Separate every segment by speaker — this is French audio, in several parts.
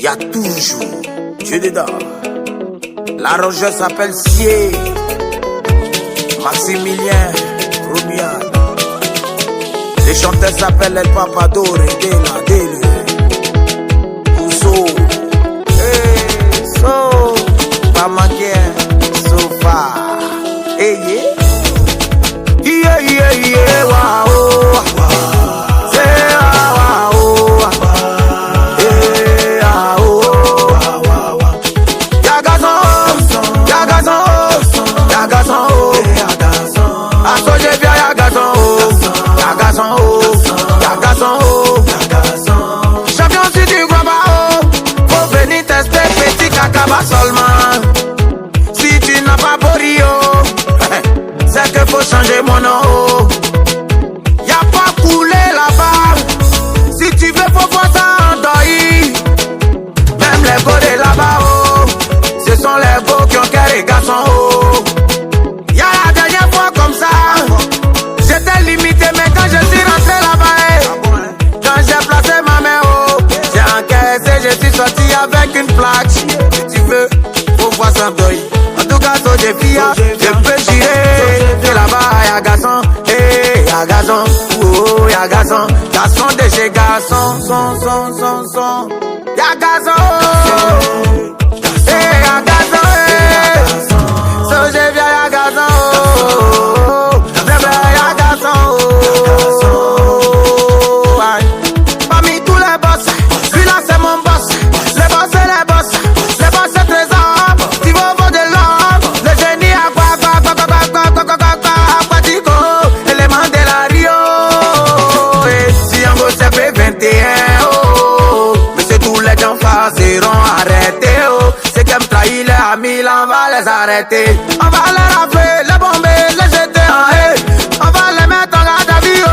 Speaker 1: y a toujours Dieu dedans. L'arrangeur s'appelle Sier, Maximilien, Romian. Les chanteurs s'appellent El Papador et Dele. Ousso, So, Pamakien, Sofa, wow. Champion si tu crois pas, faut venir tester petit cacaba seulement. Si tu n'as pas pour Rio, c'est que faut changer mon nom. Y'a pas coulé là-bas. Si tu veux, faut voir ça en deuil. Même les beaux de là-bas, ce sont les beaux qui ont cœur et garçons. Y'a la dernière fois comme ça, j'étais limité, mais quand je suis rentré là-bas, quand j'ai placé ma main j'ai encaissé, je suis sorti avec une plaque. Si tu veux, faut voir ça en deuil. En tout cas, so j'ai fille, je peux girer. Et là-bas, y'a garçon, y'a garçon, y'a garçon. Garçon de chez garçon, son. Y'a garçon, y'a garçon, so j'ai bien y'a garçon, y'a garçon. Parmi tous les boss, celui-là c'est mon boss. Les boss c'est les boss, les boss c'est trésor. Tu vas voir de l'or, le génie aquatico, élément de la Rio. Et si on gosse fait 21, mais c'est tous les gens seront arrêtés. C'est qui me trahit les amis, là on va les arrêter. On va les rappeler, les bomber, les jeter en haie. On va les mettre en garde à vue,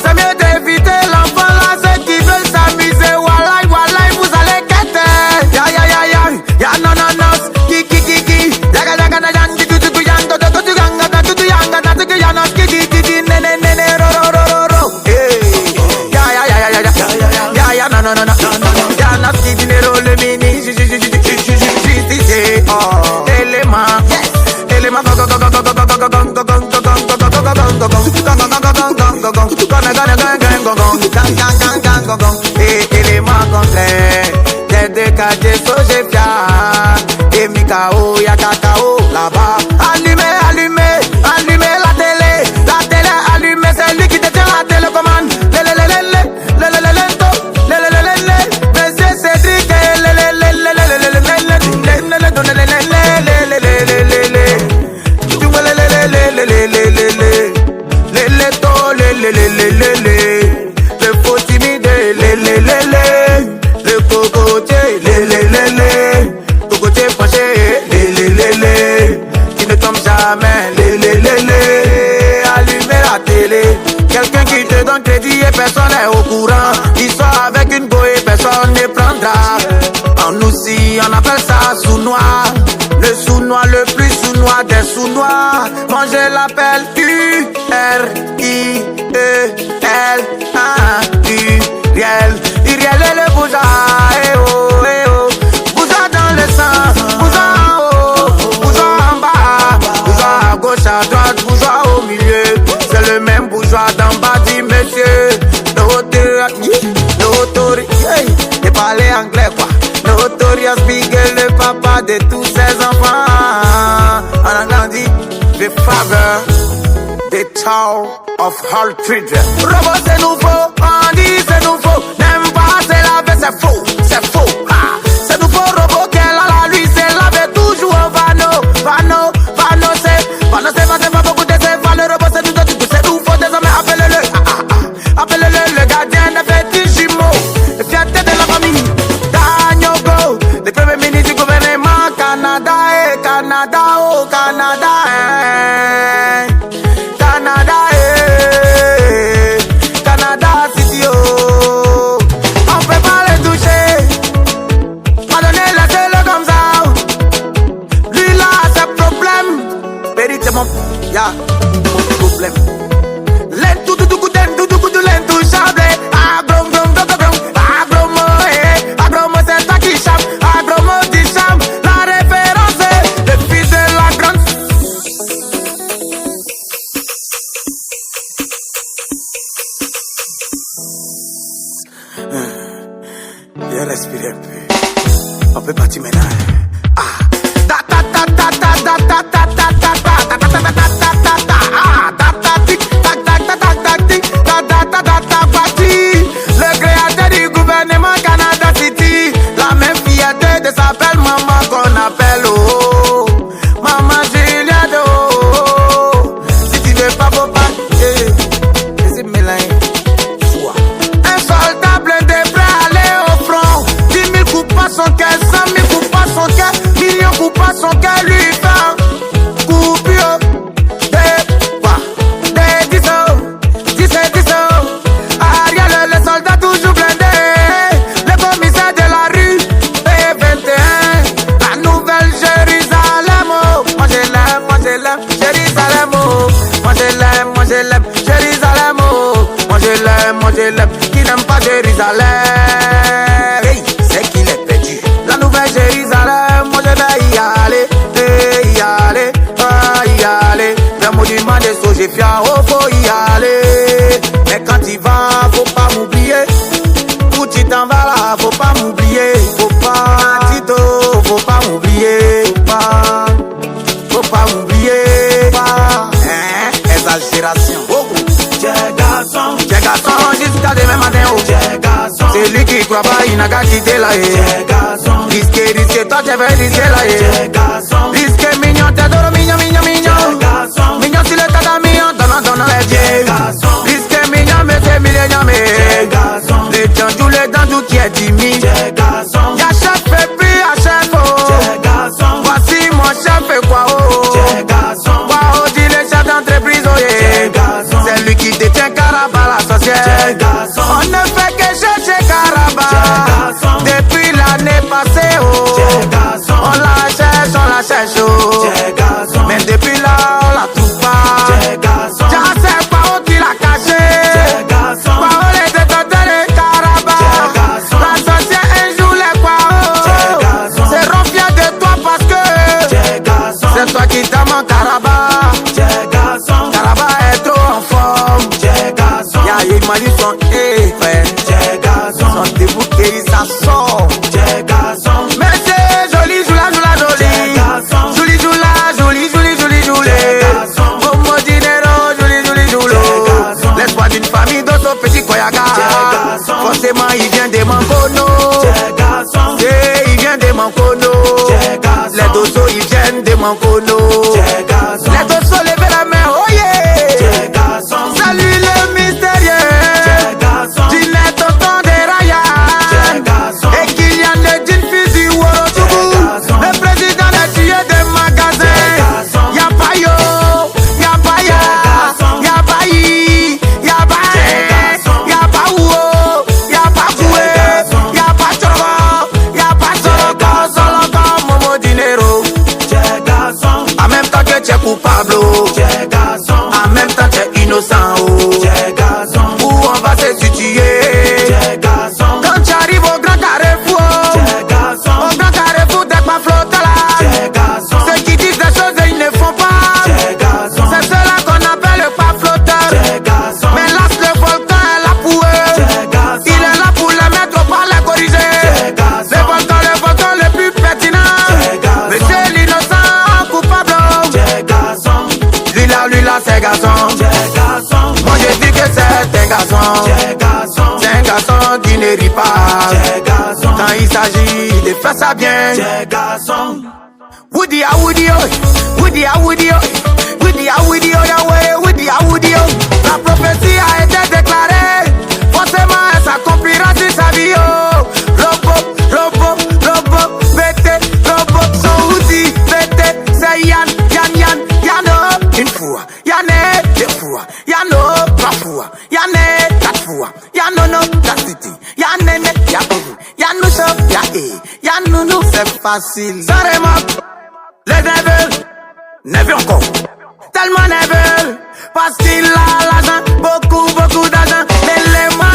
Speaker 1: c'est mieux d'éviter l'enfant là, ceux qui veulent s'amuser. Wallahi, vous allez quitter. Ya, non, ki. Élément complet, des décadés, so j'ai fier. Et Mikao, y'a cacao là-bas. Allumez la télé, allumez, c'est lui qui détient la télécommande. Monsieur Cédric, le faux timide, le cocotier, cocotier penché, qui ne tombe jamais, allumer la télé. Quelqu'un qui te donne crédit et personne n'est au courant. Il sort avec une go et personne ne prendra. En aussi, on appelle ça sous-noir. Le sous-noir, le plus sous-noir des sous-noirs. Moi je l'appelle U-R-I-E-L. Uriel est le bouja, bouja dans le sang, bouja en haut, bouja en bas, bouja à gauche, à droite, bouja au milieu. C'est le même bourgeois d'en bas, dit monsieur. Et parler anglais quoi. Notorious Big, le papa de tous ses enfants. On a grandi, the father, the town of all children. Robot c'est nouveau, on dit c'est nouveau. N'aime pas c'est lavé, c'est faux. C'est nouveau robot qu'elle a la lui, c'est lavé toujours au vano, c'est pas beaucoup de ces valeurs. Robot c'est nouveau, désormais appelez-le le gardien des petits jumeaux. Le fierté de la famille, Danyogo, le premier ministre du gouvernement Canada, Canada City, on peut pas les toucher, pardonnez, laissez-le comme ça. Lui là, c'est problème, vérité mon, y'a problème. L'intouchable, Viens respirer un peu. On peut partir maintenant. Ah. Ta ta ta ta ta ta ta ta ta ta ta ta ta ta ta ta ta. Ah. Ta ta tic ta ta ta ta ta tic ta ta ta ta ta parti. Le créateur du gouvernement Canada City. La même fierté de sa belle maman qu'on appelle oh. Maman Juliette oh. Si tu veux pas faut pas. C'est Mélanie. Un soldat blindé prêt à aller au front. 10 000 coups pas son cœur, 100 000 coups pas son cœur, millions coups pas son cœur, lui fait coupure. Des quoi? Des 10 Ariel, le soldat toujours blindé. Le commissaire de la rue, P21. La nouvelle Jérusalem, oh. Moi je l'aime, Jérusalem, oh. Moi je l'aime, Jérusalem, oh. Moi je l'aime, qui n'aime pas Jérusalem, hey, c'est qu'il est perdu. La nouvelle Jérusalem, moi je vais y aller, y aller. Le monument des sauts, j'ai fier, oh faut y aller. Mais quand il va, faut pas m'oublier. Où tu t'en vas là, faut pas m'oublier. Faut pas, Tito, faut pas m'oublier. Faut pas m'oublier. Exagération. J'ai garçon jusqu'à demain matin oh. C'est lui qui croit pas, il n'a qu'à quitter là Risqué, toi tu veux risquer là Risqué, mignon, t'es d'oro, mignon Mignon sur le tatami, donnant les pieds Risqué, mignon, mais c'est millionnaire mais les dents tout qui est timide Y'a chef et puis y'a chef oh. Voici mon chef et quoi oh. Wow, dis le chef d'entreprise oh yeah. C'est lui qui détient Caraba la société. On ne fait que chercher Caraba depuis l'année passée oh. On la cherche oh. Mais depuis là on la trouve pas. J'en sais pas où tu l'as caché. Pas où les détenteurs de Caraba. La société un jour les quoi oh. C'est fier de toi parce que c'est toi qui t'as mon Caraba. Caraba est trop en forme. Y'a une malédiction, eh frère. Son débouqué, ça sort. Mais c'est joli, joli. Momo dinero, joli. L'espoir d'une famille dans son petit Koyaga. Forcément, il vient des Mankono. Il vient des Mankono. Les dossos, ils viennent des Mankono. Les dossos, levez la main, oh yeah. Salut le mystérieux. Ginette, tonton de Ryan. Et Kylian, le jean fils du Worotougou. Le président des tués des magasins. Y'a pas yo, y'a pas ya, y'a pas yi, y'a pas ouo, y'a pas koué, y'a pas choro, y'a pas solo, Momo dinero. En même temps que tu es coupable, en même temps tu es innocent, où on va se situer. Quand tu arrives au grand carrefour, t'es pas flottant là. Ceux qui disent des choses ils ne font pas. C'est cela qu'on appelle le pas flotteur. Mais là le volcan est là pour eux. Il est là pour les mettre au pas, les corriger. Le volcan le plus pertinent. Mais c'est l'innocent coupable. Lui là c'est garçon. Moi je dis que c'est un garçon. C'est un garçon qui ne rit pas. Quand il s'agit de faire ça bien. Woody oh, Woody oh. La prophétie a été déclarée. Forcément elle s'accomplira sur sa vie oh. Robot, BT, robot, son outil, BT, c'est Yann, une fois, Yann, deux fois, Yann, trois fois, Yann, quatre fois, Yann, la city, Yann, y'a beaucoup, Yann, nous sommes, Yann, nous, c'est facile. Ça remarque, les neveux encore, tellement neveux, parce qu'il a l'argent, beaucoup d'argent, l'élément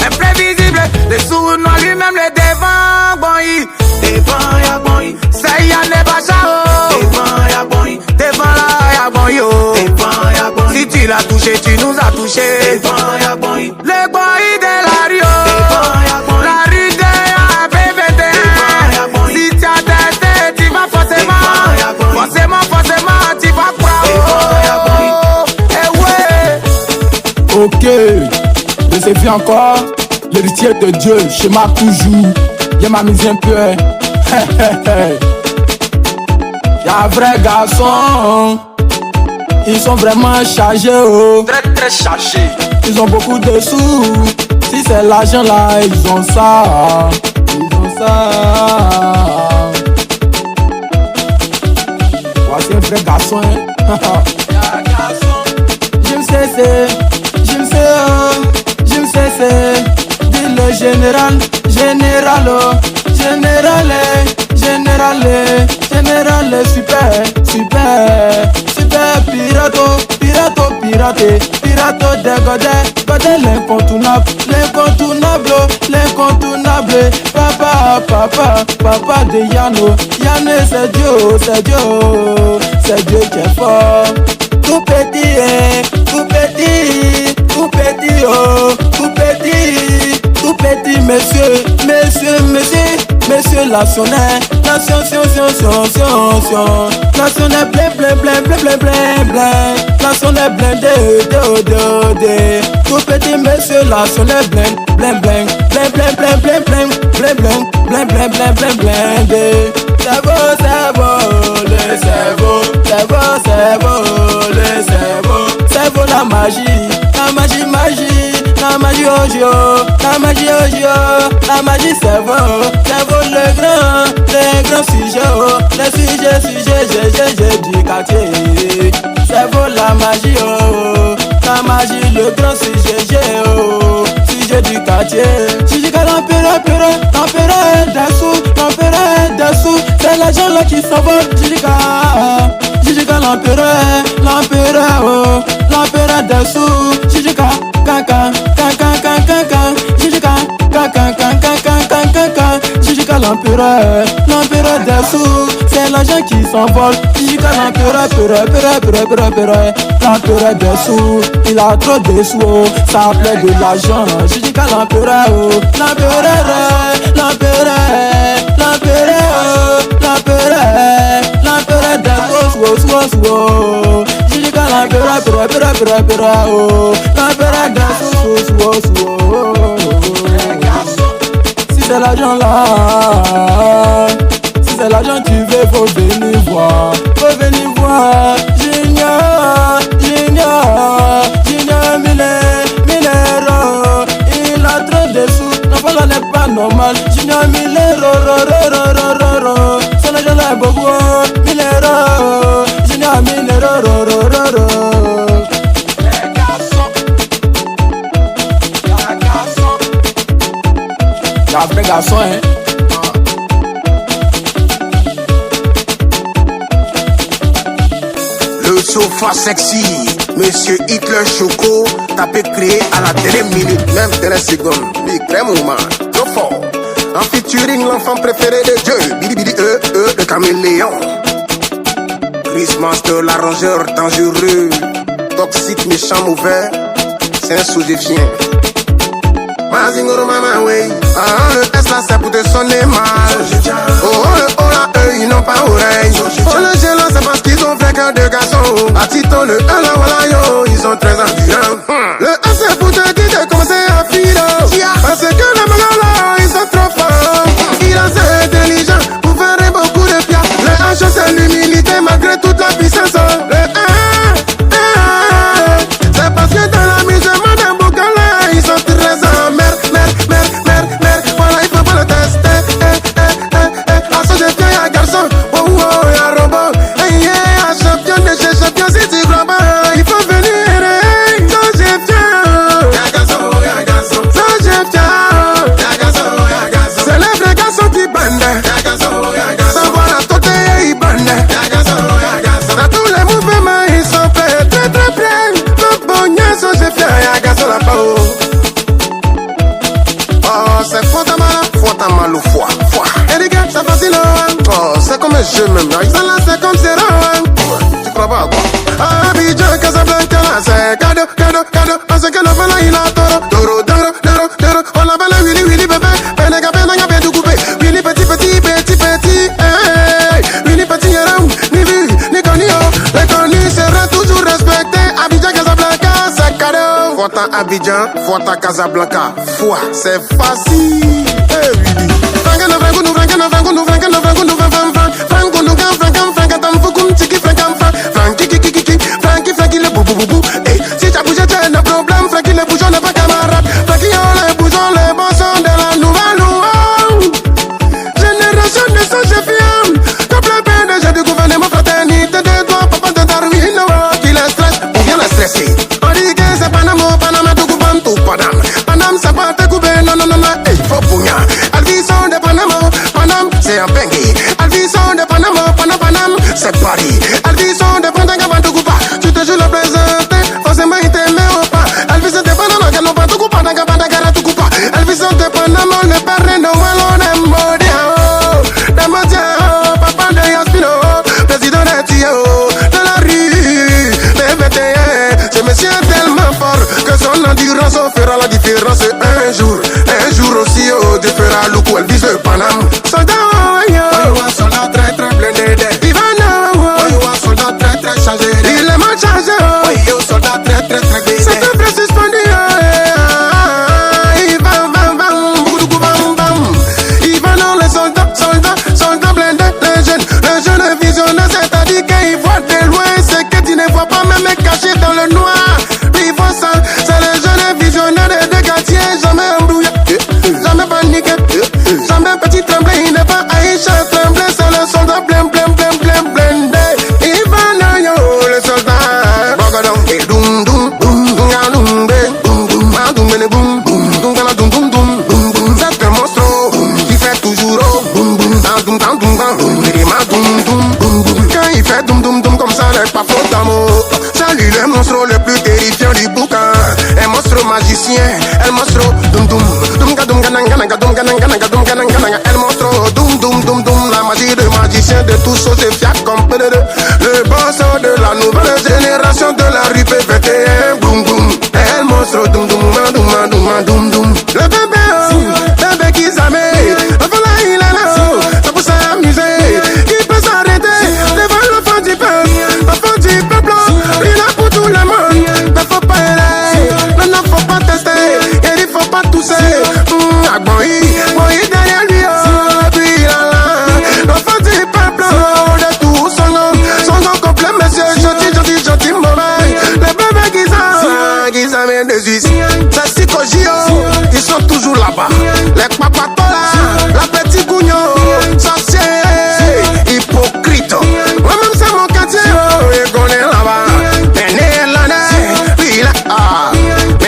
Speaker 1: imprévisible, les sous-noms lui-même, les devants, bon, c'est Yann Bachao, devant là, y'a bon yo, si tu l'as touché, tu nous as toucher. Les boys de la Rio, la rue de AB21. Si tu as tête, tu vas forcément, tu vas croire. Eh ouais.
Speaker 2: Ok, je sais bien encore, l'héritier de Dieu, schéma toujours. Viens m'amuser un peu. Y'a un vrai garçon. Ils sont vraiment chargés, oh.
Speaker 1: Très chargés.
Speaker 2: Ils ont beaucoup de sous. Si c'est l'argent là, ils ont ça. Ils ont ça. Voici un vrai garçon, hein. Je me sais, dis le général, pirato de Godé, l'incontournable, papa de Yano, c'est Dieu qui est fort. Tout petit, monsieur national, national blindé, tout petit monsieur national blindé. C'est beau la magie, c'est beau le grand sujet du quartier. C'est beau la magie, le grand sujet du quartier. Jijika l'empereur dessous, c'est l'argent là qui s'envole. Jijika l'empereur dessous, Jijika Jijika l'empereur dessous, c'est l'argent qui s'envole. Jijika l'empereur dessous, il a trop de sous, ça plaît de l'argent. Jijika l'empereur dessous. Jijika l'empereur dessous. Si c'est l'argent là, si c'est l'argent tu veux, faut venir voir. Junior Milero, il a trop de sous, non voilà n'est pas normal. Junior Milero, son argent là est beaucoup. Junior Milero, y'a un vrai garçon, hein.
Speaker 1: Le sofa sexy, Monsieur Hitler Choco, tapé créé à la dernière minute, même dernière seconde. Lui, très moment, trop fort. En featuring l'enfant préféré de Dieu, Bidi le caméléon. Chris Master, l'arrangeur dangereux, toxique, méchant, mauvais, c'est un sous-défien. Mazingoro mama wey, le S là c'est pour te sonner mal. Oh le O là eux ils n'ont pas oreille. Oh le G là c'est parce qu'ils ont fait que deux garçons. À Titon le 1 là voilà yo, ils sont très endurants. Le A c'est pour te dire de commencer à filer. Parce que les mecs là ils sont trop forts. Il est assez intelligent pour faire beaucoup de pierres. Le H c'est l'humilité malgré toute la puissance. Le c'est parce que dans l'amusement d'un boucan ils sont très en mer. Voilà il faut pas le tester. À ce jeu y'a garçon, y'a robot. À champion de chez champion si tu crois pas, il faut venir. Sans garçon. C'est les vrais garçons qui bandent. Sans voir la tête ils bandent. Dans tous les mouvements ils sont prêts, très prêts. Le bonheur sans chef, y'a garçon là-bas. Oh, c'est Fontamalo au foie. Et les gars, c'est facile, hein. Oh, c'est comme un jeu même. Ils sont là, c'est comme c'est rare, hein. Tu crois pas, quoi? Ah, Abidjan, Casablanca, c'est cadeau, parce que le fella il a toro, on l'appelle Willy, Willy bébé, penega, bien tout coupé, Willy petit, hey, Willy petit, ni vu, ni connu, les connus seront toujours respectés, Abidjan, Casablanca, c'est cadeau. Fota Abidjan, Fota Casablanca, foi, c'est facile, hey Willy. Frankie le boubou, hey, si t'as bougé, t'as un problème, Frankie le bougeon n'est pas camarade, Frankie les bousons, les bossons de la nouvelle loi. Génération de son chef, t'as plein PDG du gouvernement, fraternité de toi, papa de Darwin, qui les stresse, ou bien les stresser. On dit que c'est Panama, tout coupant, tout Panam, c'est pas te couper, non, hey, faut bouillant. Alvison de Panam, c'est un bengue. Alvison de Panama, Panam, c'est Paris. Alvison de Panama, tout coupa, tu te joues le présenté, forcément il t'aimait ou pas. Alvison de Panama, qu'elle n'a pas tout coupa, tout coupa. Alvison de Panama, le père de Noël, on est maudit, papa de Yaspino, président de Tio, de la rue, BVTN. Ce monsieur est tellement fort que son endurance fera la différence un jour aussi, Dieu fera le coup, elle vise le Paname. Soldat, soldat très blindé, soldat très chargé, il est mal chargé, soldat très blindé. C'est un vrai suspendu, il va dans les soldats blindés, les jeunes visionnaires, c'est-à-dire qu'il voit de loin ce que tu ne vois pas, même caché dans le noir. Il voit ça, c'est les jeunes visionnaires des quartiers, jamais embrouillés, jamais paniqué, jamais petit tremblé, il n'est pas Aïcha tremblé, c'est le soldat blindé. Il va là, yo, le soldat, bogadon, et doum, c'est un monstre qui fait toujours quand il fait doum comme ça, n'est pas faute d'amour. C'est lui le monstre le plus terrifiant du bouquin, un monstre magicien, un monstre el monstre la magie de magicien de tous ceux et fiac comme le boss de la nouvelle génération de la rue PVTN, boum el monstre le bébé qui s'amène, voilà il est là, ça peut s'amuser, il peut s'arrêter devant l'enfant du peuple, il a pour tout le monde, ne faut pas errer, non faut pas tester, et il faut pas tousser, bon il derrière lui, puis il a là, l'enfant du peuple, de tout son nom complet, monsieur, gentil, mauvais, les bébés qui s'amènent de Suisse, c'est Sikogio, ils sont toujours là-bas, les papatola, la petite Gougno, sorcier, hypocrite, moi-même c'est mon quartier, et qu'on est là-bas, mais néerlandais, puis il a,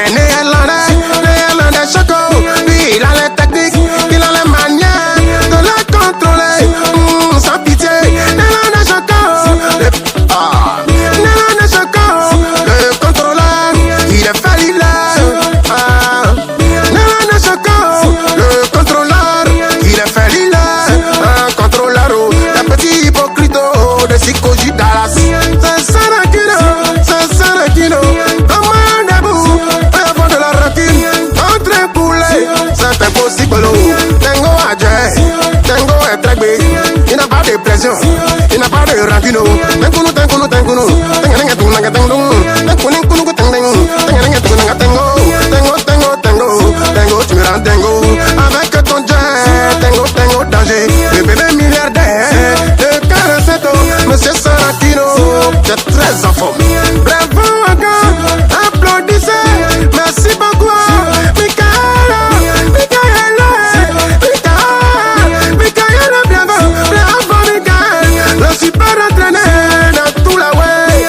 Speaker 1: néerlandais choco, puis il a les techniques, il a les manières de la contrôler, sans pitié, néerlandais choco, le contrôleur, il est fait le contrôleur, il est fait un contrôleur, un petit hypocrite de Sikoji Dallas. C'est Sarakino, comme un debout, avant de la rancune, entre poulets, c'est impossible. Tengo à Dieu, Tengo est très bé, il n'a pas de pression, il n'a pas de rancune. Tengo, avec ton jet, tengo danger, le bébé milliardaire, de 47 ans, monsieur Sarakino, c'est très en forme. Bravo encore, applaudissez, merci beaucoup, Michaela, bravo, Michael, le super entraîneur dans tout la way,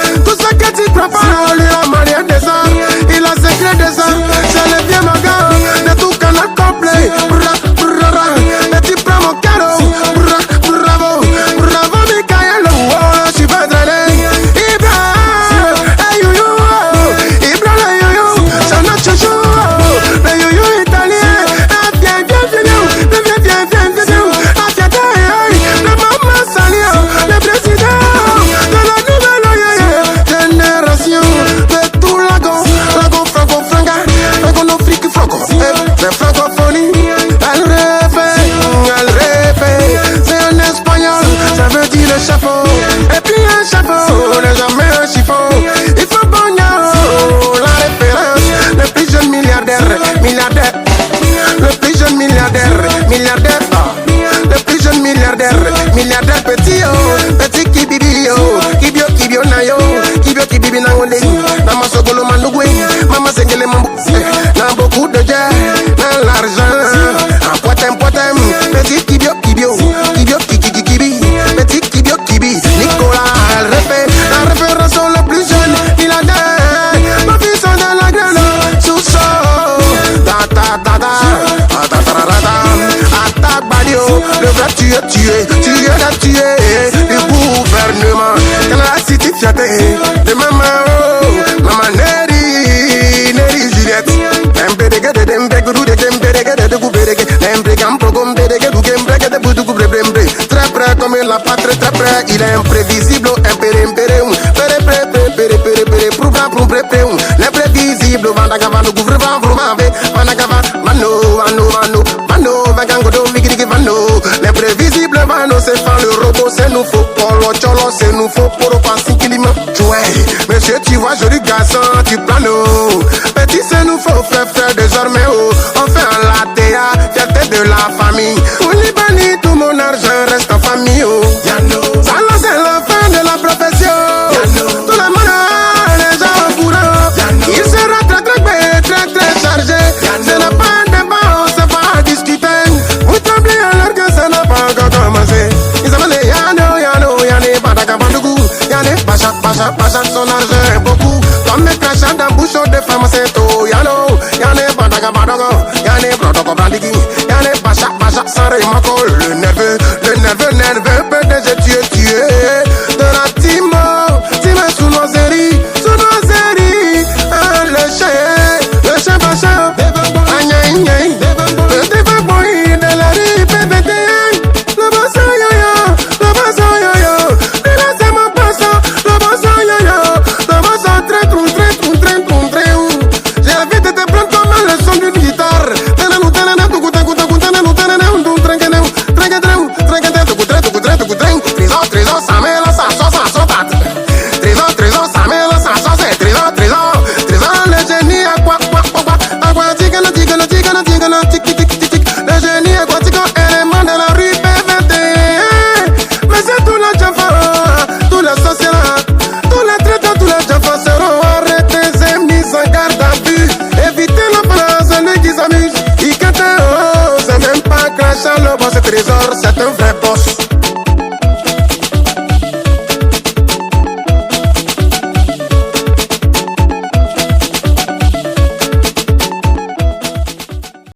Speaker 1: la tuer. Le gouvernement, dans la cité fierté, de maman, maman Neri, Neri Juliette. Très près comme la patrie, très près, il est imprévisible, l'imprévisible, Vandagavan, le gouvernement, l'imprévisible, Vano, c'est fan, le robot, c'est nous faux, Polo, Cholo, c'est nous faux, pour passer Kilima. Monsieur, tu vois, joli garçon, tu planes, petit, c'est nous faux, frère, désormais, on fait un latte, fierté de la famille. Au Liban, tout mon argent reste en famille, ça c'est la fin de la profession. Tout le monde, les gens au courant, il sera très chargé. C'est la fin de débat, on sait pas discuter. Vous tremblez alors que ça n'a pas encore commencé. Ils s'appellent Yane, Badagabandougou, Yane, Bacha, son argent est beaucoup. Comme mes crachats dans bouche de femmes, c'est tout. Yane, Badagabandougou, Yane, Brodoko Bandigi, Yane, Bacha, sans Raymako, le neveu, PDG, tué. De la Timo, sous nos séries, le chien Bacha, aïe, le débat boy de la rue, PBT, le bassin yo-yo, le laissez mon bassin, le bassin yo-yo, le bassin très. J'ai envie de te prendre comme le son d'une guitare. Trésor, ça met la Trésor, le génie aquatique, le génie aquatique, élément de la rue PVT. Mais c'est tout le Jaffa, tout le social, tous les traitants, tous les Jaffa seront arrêtés et mis en garde à vue. Évitez la place, celui qui s'amuse, il cante, c'est même pas crachant le bon, c'est Trésor, c'est un vrai.